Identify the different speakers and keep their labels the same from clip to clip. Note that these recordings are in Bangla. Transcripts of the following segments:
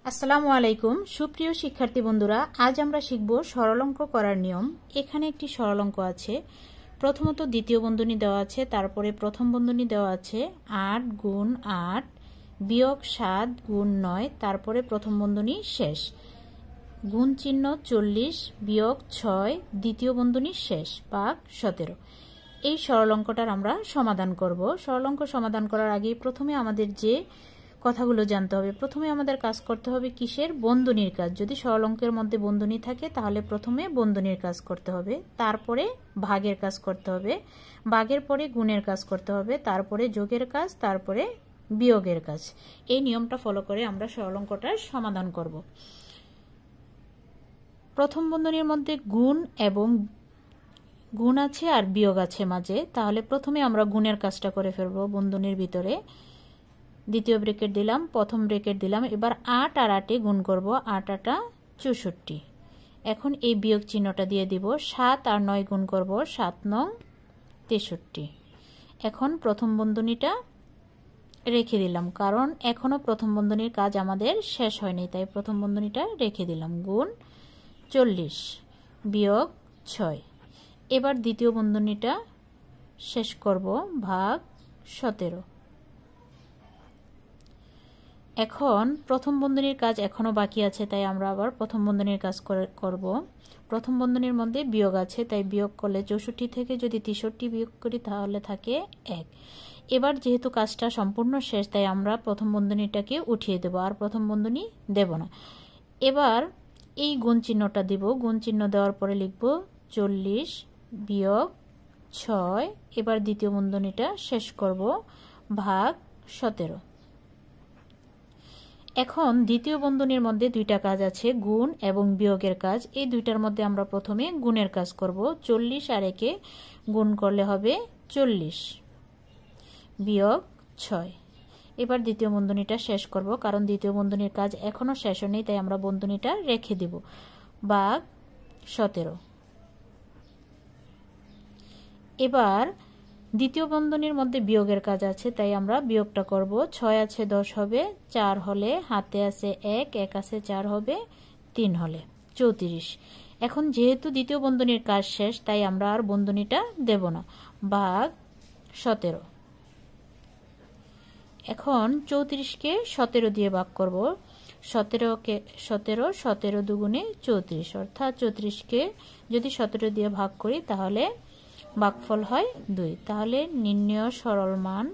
Speaker 1: আসসালামু আলাইকুম সুপ্রিয় শিক্ষার্থী বন্ধুরা, আজ আমরা শিখব সরল অঙ্ক করার নিয়ম। এখানে একটি সরল অঙ্ক আছে। প্রথমত দ্বিতীয় বন্ধনী দেওয়া আছে, তারপরে প্রথম বন্ধনী দেওয়া আছে 8 গুণ 8 বিয়োগ 7 গুণ 9, তারপরে প্রথম বন্ধনী শেষ, গুণ চিহ্ন 40 বিয়োগ 6 দ্বিতীয় বন্ধনী শেষ, ভাগ 17। এই সরল অঙ্কটার আমরা সমাধান করব। সরল অঙ্ক সমাধান করার আগে প্রথমে আমাদের যে কথাগুলো জানতে হবে। প্রথমে আমাদের কাজ করতে হবে কিসের? বন্ধনীর কাজ। যদি সরল অঙ্কের মধ্যে বন্ধনী থাকে তাহলে প্রথমে বন্ধনীর কাজ করতে হবে, তারপরে ভাগের কাজ করতে হবে, ভাগের পরে গুণের কাজ করতে হবে, তারপরে যোগের কাজ, তারপরে বিয়োগের কাজ। এই নিয়মটা ফলো করে আমরা সরল অঙ্কটার সমাধান করব। প্রথম বন্ধনীর মধ্যে গুণ আছে আর বিয়োগ আছে মাঝে, তাহলে প্রথমে আমরা গুণের কাজটা করে ফেলবো। বন্ধনীর ভিতরে দ্বিতীয় ব্রেকেট দিলাম, প্রথম ব্রেকেট দিলাম, এবার 8 আর 8 গুণ করব, 8 8 64। এখন এই বিয়োগ চিহ্নটা দিয়ে দিব। 7 আর 9 গুণ করব, 7 9 63। এখন প্রথম বন্ধনীটা রেখে দিলাম, কারণ এখনো প্রথম বন্ধনীর কাজ আমাদের শেষ হয়নি, তাই প্রথম বন্ধনীটা রেখে দিলাম। গুণ 40 বিয়োগ 6। এবার দ্বিতীয় বন্ধনীটা শেষ করব, ভাগ 17। এখন প্রথম বন্ধনীর কাজ এখনো বাকি আছে, তাই আমরা আবার প্রথম বন্ধনীর কাজ করব। প্রথম বন্ধনীর মধ্যে বিয়োগ আছে, তাই বিয়োগ করলে 64 থেকে যদি 63 বিয়োগ করি তাহলে থাকে 1। এবার যেহেতু কাজটা সম্পূর্ণ শেষ, তাই আমরা প্রথম বন্ধনীটাকে উঠিয়ে দেব, আর প্রথম বন্ধনী দেব না। এবার এই গুণ চিহ্নটা দিব। গুণ চিহ্ন দেওয়ার পরে লিখব 40 বিয়োগ 6। এবার দ্বিতীয় বন্ধনীটা শেষ করব, ভাগ 17। এখন দ্বিতীয় বন্ধনীর মধ্যে দুইটা কাজ আছে, গুণ এবং বিয়োগের কাজ। এই দুইটার মধ্যে আমরা প্রথমে গুণের কাজ করব। 40 আর 1 গুণ করলে হবে 40 বিয়োগ 6। এবার দ্বিতীয় বন্ধনীটা শেষ করব, কারণ দ্বিতীয় বন্ধনীর কাজ এখনো শেষ হয়নি, তাই আমরা বন্ধনীটা রেখে দেব, ভাগ 17। এবার দ্বিতীয় বন্ধনীর মধ্যে বিয়োগের কাজ আছে, তাই আমরা বিয়োগটা করব। 6 আছে 10 হবে, 4 হলে হাতে আছে 1, 1 আছে 4 হবে, 3 হলে 34। এখন যেহেতু দ্বিতীয় বন্ধনীর কাজ শেষ, তাই আমরা আর বন্ধনীটা দেব না, ভাগ 17। এখন 34কে 17 দিয়ে ভাগ করব। 17 দুগুণে 34, অর্থাৎ 34কে যদি 17 দিয়ে ভাগ করি তাহলে ভাগফল হয় 2। তাহলে নির্ণেয় সরল মান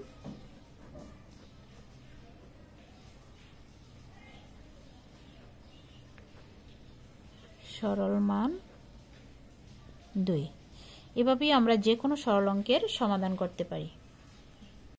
Speaker 1: 2। এভাবেই আমরা যে কোনো সরল অঙ্কের সমাধান করতে পারি।